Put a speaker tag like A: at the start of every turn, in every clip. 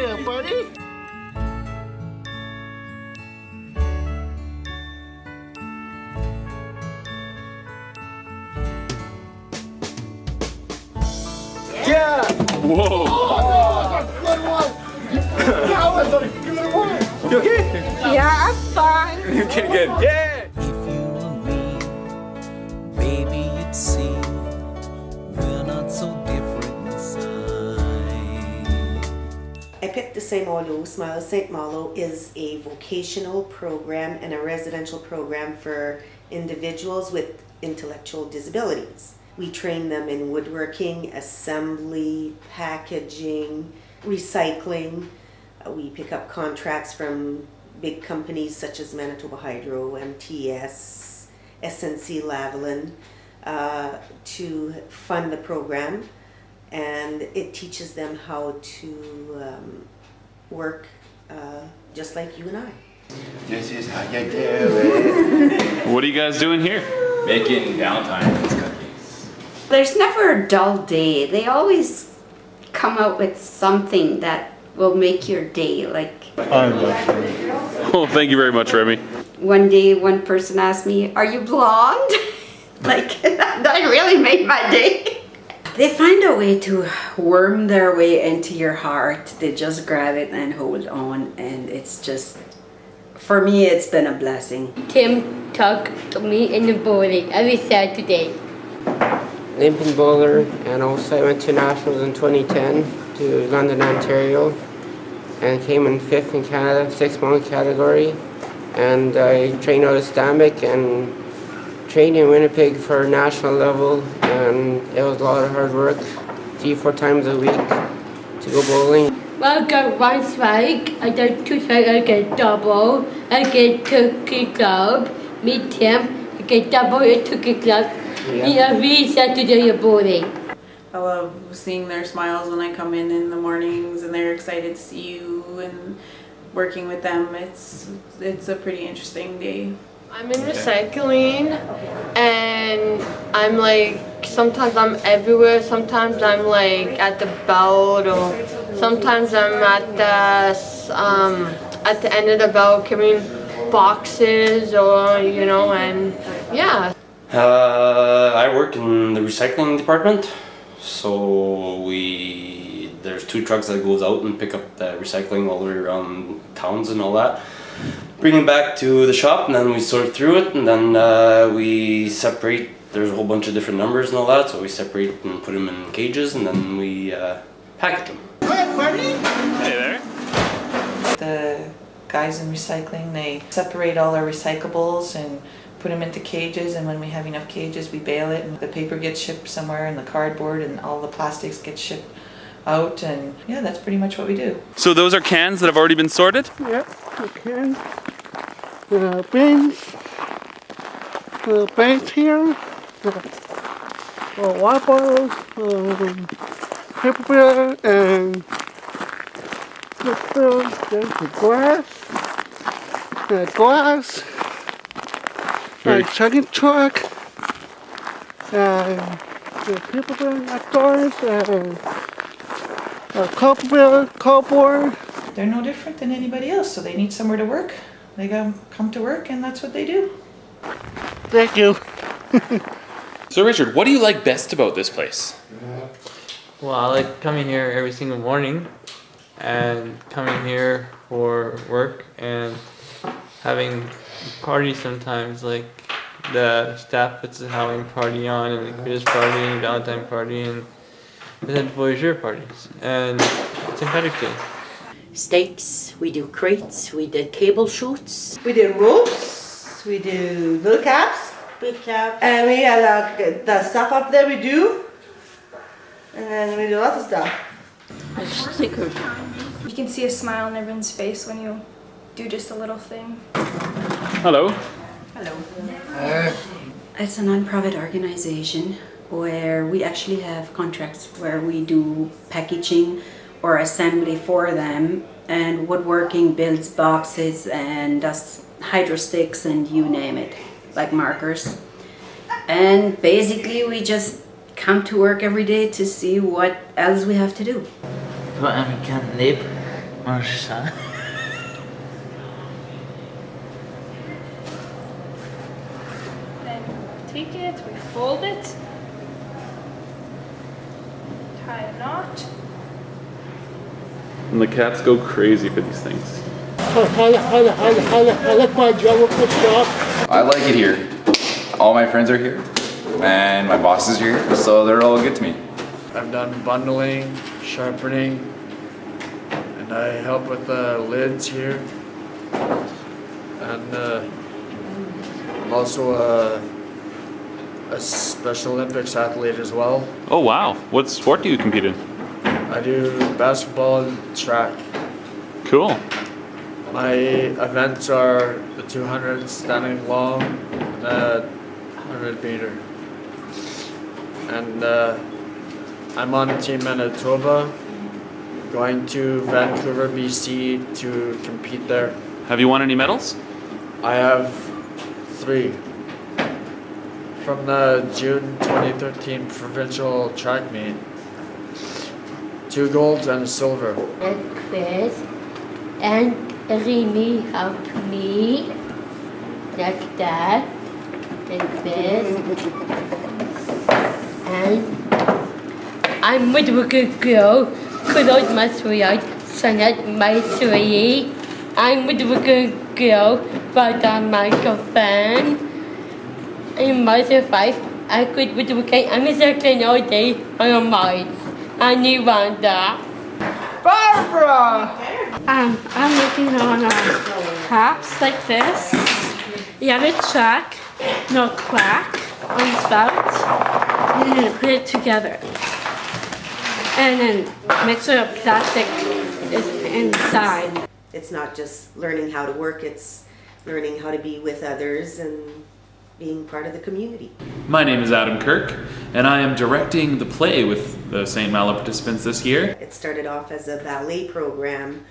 A: Yeah, buddy. Yeah.
B: Whoa.
A: Oh, good one. That was a good one.
B: You okay?
C: Yeah, I'm fine.
B: Okay, good. Yeah.
D: If you were me, baby, you'd see we're not so different inside.
E: I picked the Saint-Malo is a vocational program and a residential program for individuals with intellectual disabilities. We train them in woodworking, assembly, packaging, recycling. We pick up contracts from big companies such as Manitoba Hydro, MTS, SNC Lavalin to fund the program, and it teaches them how to work just like you and I.
A: This is how you do it.
B: What are you guys doing here?
F: Making Valentine's cookies.
C: There's never a dull day. They always come out with something that will make your day. Like
B: Oh, thank you very much, Remy.
C: one day, one person asked me, "Are you blonde?" Like that really made my day. They find a way to worm their way into your heart. They just grab it and hold on, and it's just, for me, it's been a blessing.
G: Tim took me in the bowling every Saturday.
H: Olympian bowler, and also I went to nationals in 2010 to London, Ontario, and came in 5th in Canada, 6-month category. And I trained out of Stambic and trained in Winnipeg for national level, and it was a lot of hard work, 3-4 times a week to go bowling.
G: Well, I got one strike, I got 2 strikes, I get double, I get turkey club, meet Tim, I get double and turkey club. Yeah, every Saturday you're bowling.
I: I love seeing their smiles when I come in the mornings, and they're excited to see you, and working with them, it's a pretty interesting day.
J: I'm in recycling, and I'm like, sometimes I'm everywhere, sometimes I'm like at the belt, or sometimes I'm at the end of the belt carrying boxes, or you know, and yeah.
F: I work in the recycling department, so there's 2 trucks that goes out and pick up the recycling all the way around towns and all that. Bring it back to the shop, and then we sort through it, and then we separate. There's a whole bunch of different numbers and all that, so we separate and put them in cages, and then we package them.
B: Hey there.
K: The guys in recycling, they separate all our recyclables and put them into cages, and when we have enough cages we bale it, and the paper gets shipped somewhere, and the cardboard and all the plastics get shipped out, and yeah, that's pretty much what we do.
B: So those are cans that have already been sorted?
A: Yep, the cans, the bins, the bags here, the water bottles, paper beer, and there's the glass, a chugging truck, and the people beer outdoors, and a cardboard.
K: They're no different than anybody else, so they need somewhere to work. They come to work, and that's what they do.
A: Thank you.
B: So Richard, what do you like best about this place?
L: Well, I like coming here every single morning and coming here for work and having parties sometimes, like the staff puts a Halloween party on, and the Christmas party and Valentine party, and then voyageur parties and St. Patrick's Day.
M: Steaks, we do crates, we did cable shoots.
N: We do ropes, we do little caps.
M: Big caps.
N: And we have the stuff up there we do. And then we do lots of stuff.
M: Stickers.
O: You can see a smile on everyone's face when you do just a little thing.
B: Hello.
C: Hello. It's a non-profit organization where we actually have contracts where we do packaging or assembly for them, and woodworking, builds boxes and does hydro sticks and you name it, like markers. And basically we just come to work every day to see what else we have to do.
M: What am I can't live?
L: Marsha.
O: Then take it, we fold it, tie a knot.
B: And the cats go crazy for these things.
A: I like my job at the shop.
P: I like it here. All my friends are here, and my bosses are here, so they're all good to me.
L: I've done bundling, sharpening, and I help with the lids here. And I'm also a Special Olympics athlete as well.
B: Oh wow, what sport do you compete in?
L: I do basketball and track.
B: Cool.
L: My events are the 200 standing long and the 100 meter. And I'm on Team Manitoba, going to Vancouver, BC to compete there.
B: Have you won any medals?
L: I have 3. From the June 2013 provincial track meet. 2 golds and a silver.
G: And Chris and Remy helped me like that, like this, and I'm with a good girl, close my sweetheart, Sonnet my sweetie. I'm with a good girl, but I'm my girlfriend. In my survive, I could with the I'm circling all day on a Mars. I need Wanda.
O: Barbara! I'm working on caps like this. You have a track, no crack on the spout. And then put it together. And then make sure the plastic is inside.
E: It's not just learning how to work, it's learning how to be with others and being part of the community.
B: My name is Adam Kirk, and I am directing the play with the Saint-Malo participants this year.
E: It started off as a ballet program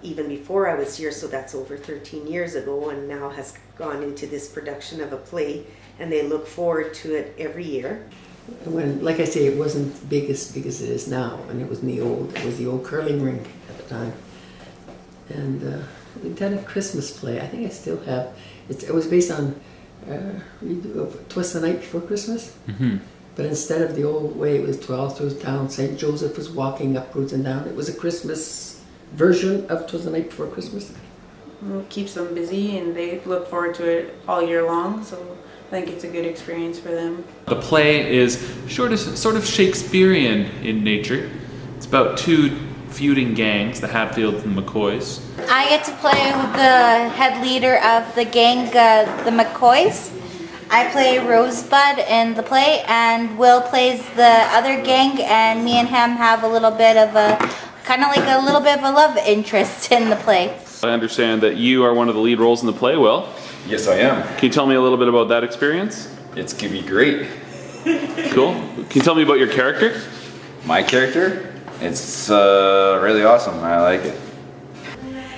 E: even before I was here, so that's over 13 years ago, and now has gone into this production of a play, and they look forward to it every year.
Q: When, like I say, it wasn't big as it is now, and it was the old curling rink at the time. And we've done a Christmas play. I think I still have. It was based on Twas the Night Before Christmas.
B: Mm-hmm.
Q: But instead of the old way, it was all through town. St. Joseph was walking up roads and down. It was a Christmas version of Twas the Night Before Christmas.
I: It keeps them busy and they look forward to it all year long, so I think it's a good experience for them.
B: The play is sort of Shakespearean in nature. It's about 2 feuding gangs, the Hatfields and the McCoys.
R: I get to play with the head leader of the gang, the McCoys. I play Rosebud in the play, and Will plays the other gang, and me and him have a little bit of a, kind of like a little bit of a love interest in the play.
B: I understand that you are one of the lead roles in the play, Will.
P: Yes, I am.
B: Can you tell me a little bit about that experience?
P: It's gonna be great.
B: Cool. Can you tell me about your character?
P: My character? It's really awesome. I like it.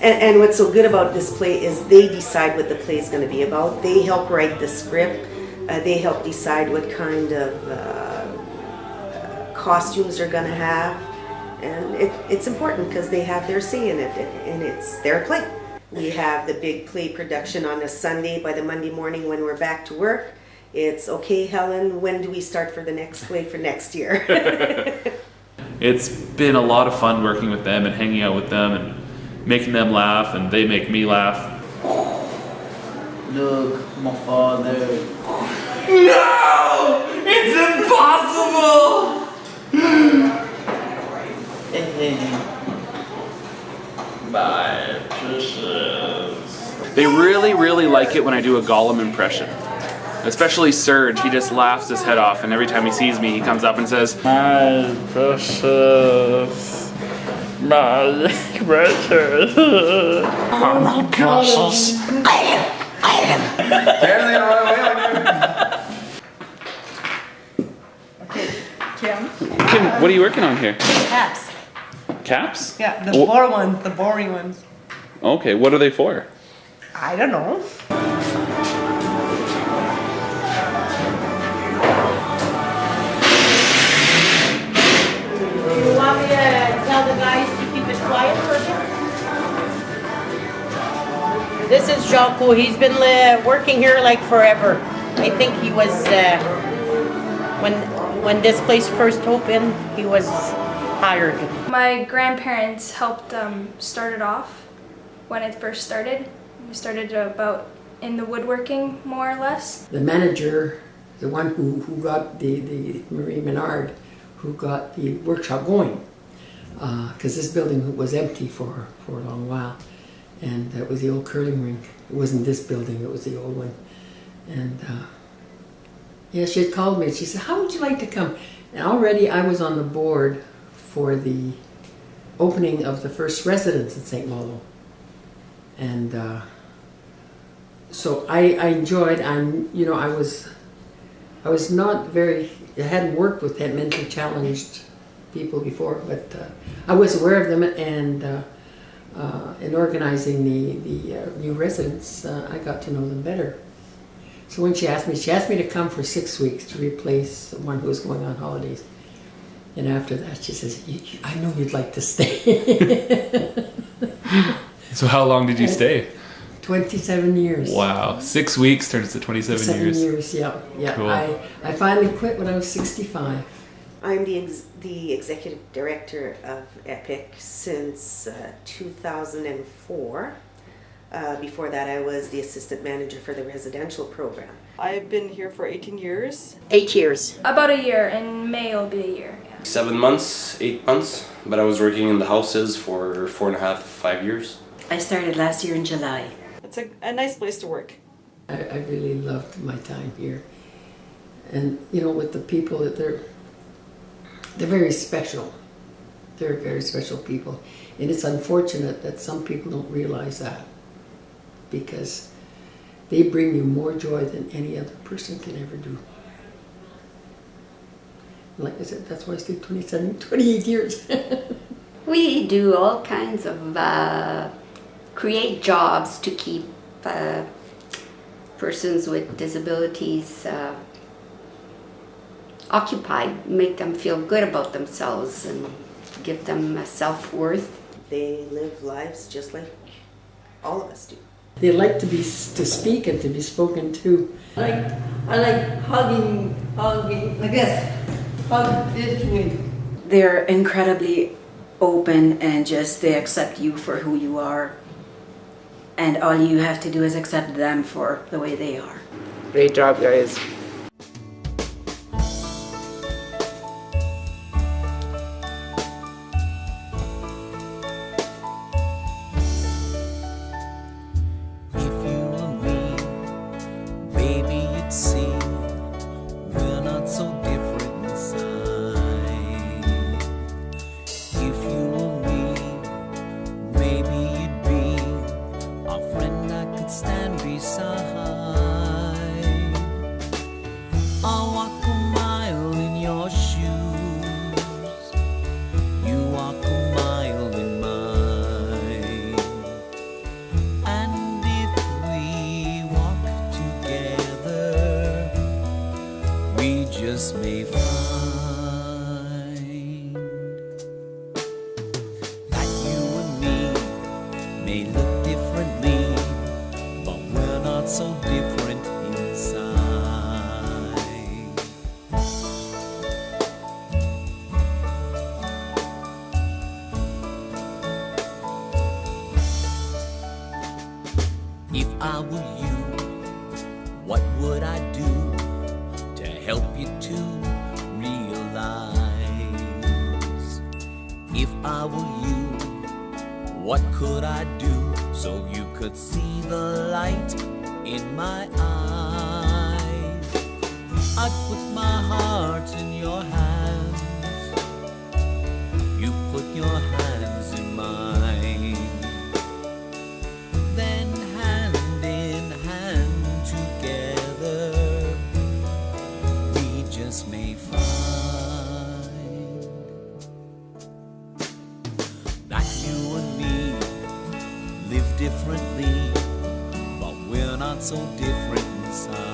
E: And what's so good about this play is they decide what the play is going to be about. They help write the script. They help decide what kind of costumes they're going to have. And it's important because they have their say in it, and it's their play. We have the big play production on a Sunday. By the Monday morning when we're back to work, it's, okay, Helen, when do we start for the next play for next year?
B: It's been a lot of fun working with them and hanging out with them and making them laugh, and they make me laugh.
L: Look, my father.
A: No! It's impossible!
L: My precious.
B: They really like it when I do a Gollum impression. Especially Serge, he just laughs his head off, and every time he sees me, he comes up and says,
L: My precious. My precious.
A: My precious.
P: Apparently in the right way.
N: Okay, Kim.
B: Kim, what are you working on here?
N: Caps.
B: Caps?
N: Yeah, the boring ones.
B: Okay, what are they for?
N: I don't know.
G: You want me to tell the guys to keep it quiet for a bit?
M: This is Jocko. He's been working here like forever. I think he was when this place first opened, he was hired.
S: My grandparents helped start it off when it first started. We started about in the woodworking, more or less.
Q: The manager, the one who got the Marie Menard, who got the workshop going, because this building was empty for a long while, and that was the old curling rink. It wasn't this building, it was the old one. And yeah, she had called me and she said, how would you like to come? And already I was on the board for the opening of the first residence in Saint-Malo. And so I enjoyed, I was not very, I hadn't worked with mentally challenged people before, but I was aware of them, and in organizing the new residents, I got to know them better. So when she asked me to come for 6 weeks to replace one who was going on holidays. And after that, she says, I know you'd like to stay.
B: So how long did you stay?
Q: 27 years.
B: Wow. 6 weeks turns to 27 years.
Q: 7 years, yeah.
B: Cool.
Q: I finally quit when I was 65.
E: I'm the executive director of EPIC since 2004. Before that, I was the assistant manager for the residential program.
N: I've been here for 18 years.
M: 8 years.
S: About a year. In May will be a year. Yeah.
F: 7 months, 8 months, but I was working in the houses for 4.5, 5 years.
C: I started last year in July.
N: It's a nice place to work.
Q: I really loved my time here. And with the people that they're very special. They're very special people. And it's unfortunate that some people don't realize that, because they bring you more joy than any other person can ever do. Like I said, that's why I stayed 28 years.
C: We do all kinds of create jobs to keep persons with disabilities occupied, make them feel good about themselves and give them a self-worth.
E: They live lives just like all of us do.
Q: They like to speak and to be spoken to.
N: I like hugging like this. Hug this way.
C: They're incredibly open and they accept you for who you are. And all you have to do is accept them for the way they are.
H: Great job, guys.
D: If I were you, what would I do to help you to realize? If I were you, what could I do so you could see the light in my eyes? I'd put my heart in your hands, you put your hands in mine, then hand in hand together we just may find that you and me live differently, but we're not so different inside.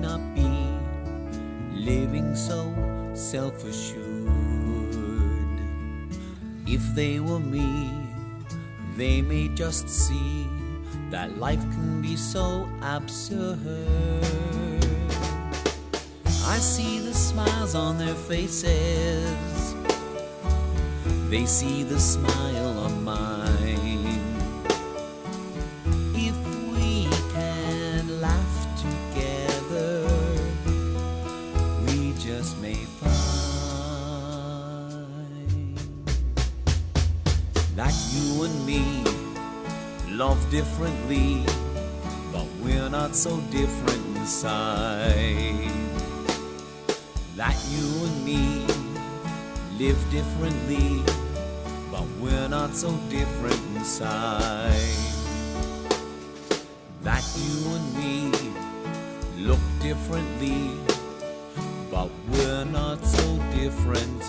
D: not be living so self-assured. If they were me, they may just see that life can be so absurd. I see the smiles on their faces, they see the smile on mine. If we can laugh together, we just may find that you and me love differently, but we're not so different inside. That you and me live differently, but we're not so different inside. That you and me look differently, but we're not so different